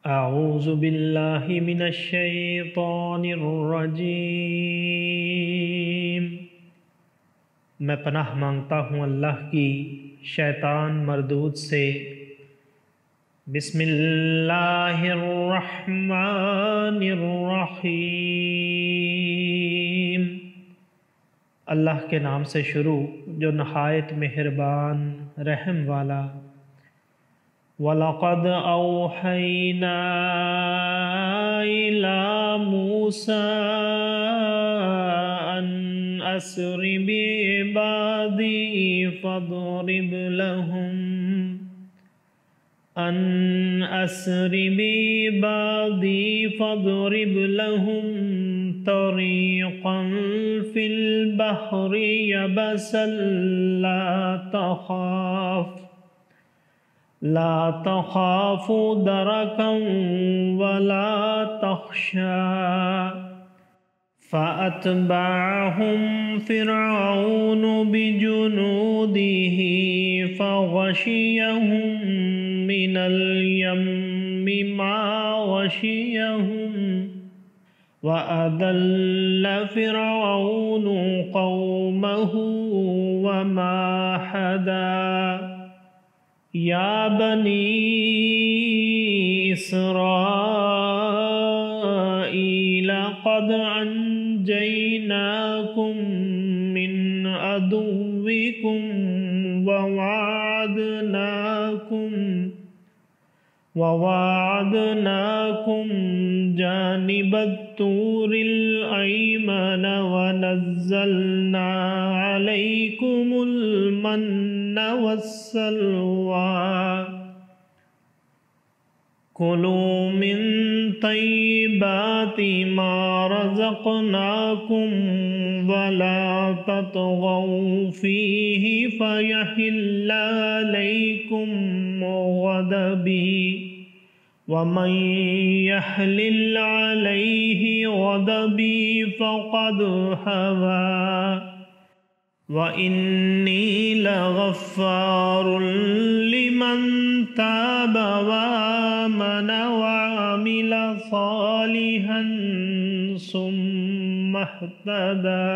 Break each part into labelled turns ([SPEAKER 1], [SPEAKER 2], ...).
[SPEAKER 1] اعوذ باللہ من الشیطان الرجیم۔ میں پناہ مانگتا ہوں اللہ کی شیطان مردود سے۔ بسم اللہ الرحمن الرحیم۔ اللہ کے نام سے شروع جو نہایت مہربان رحم والا۔ وَلَقَدْ أَوْحَيْنَا إِلَى مُوسَىٰ أَنْ أَسْرِ بِعِبَادِي فَاضْرِبْ لَهُمْ طَرِيقًا فِي الْبَحْرِ يَبَسًا لا تخاف دركا ولا تخشى فأتبعهم فرعون بجنوده فغشيهم من اليم ما غشيهم وأضل فرعون قومه وما هدى یا بنی اسرائیل قد انجیناکم من عدوکم ووعدناکم جانب الطور الأيمن ونزلنا عليكم المن والسلوى كلوا من طيبات ما رزقناكم ولا تطغوا فيه فيحل عليكم غضبي ومن يحلل عليه غضبي فقد هوى وإني لغفار لمن تاب وآمن وعمل صالحا ثم اهتدى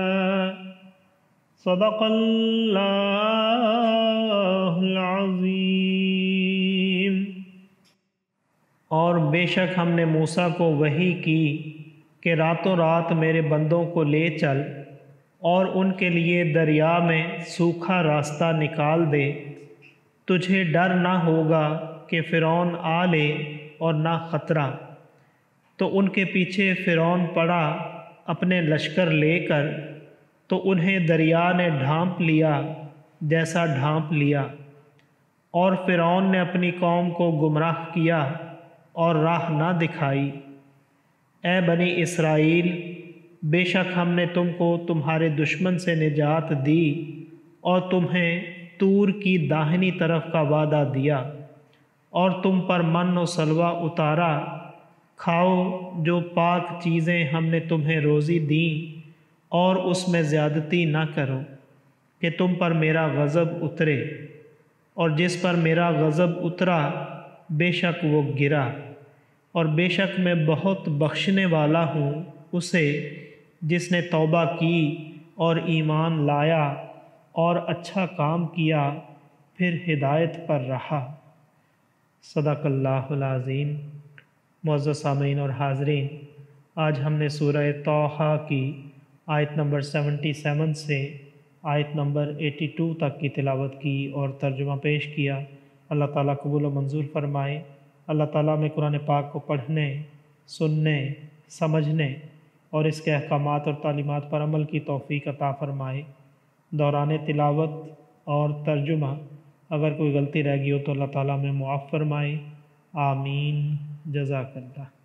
[SPEAKER 1] صدق اللہ العظیم۔ اور بے شک ہم نے موسیٰ کو وحی کی کہ راتوں رات میرے بندوں کو لے چل اور ان کے لیے دریا میں سوکھا راستہ نکال دے۔ تجھے ڈر نہ ہوگا کہ فرعون آ لے اور نہ خطرہ۔ تو ان کے پیچھے فرعون پڑا اپنے لشکر لے کر، تو انہیں دریا نے ڈھانپ لیا جیسا ڈھانپ لیا، اور فرعون نے اپنی قوم کو گمراہ کیا اور راہ نہ دکھائی۔ اے بنی اسرائیل، بے شک ہم نے تم کو تمہارے دشمن سے نجات دی اور تمہیں طور کی داہنی طرف کا وعدہ دیا، اور تم پر من و سلوہ اتارا۔ کھاؤ جو پاک چیزیں ہم نے تمہیں روزی دیں، اور اس میں زیادتی نہ کرو کہ تم پر میرا غضب اترے، اور جس پر میرا غضب اترا بے شک وہ گرا، اور بے شک میں بہت بخشنے والا ہوں اسے جس نے توبہ کی اور ایمان لایا اور اچھا کام کیا پھر ہدایت پر رہا۔ صدق اللہ العظیم۔ معزز سامعین اور حاضرین، آج ہم نے سورہ طٰہٰ کی آیت نمبر 77 سے آیت نمبر 82 تک کی تلاوت کی اور ترجمہ پیش کیا۔ اللہ تعالیٰ قبول و منظور فرمائے۔ اللہ تعالیٰ میں قرآن پاک کو پڑھنے، سننے، سمجھنے اور اس کے احکامات اور تعلیمات پر عمل کی توفیق عطا فرمائے۔ دوران تلاوت اور ترجمہ اگر کوئی غلطی رہ گئی ہو تو اللہ تعالیٰ میں معاف فرمائے۔ آمین۔ جزاک اللہ۔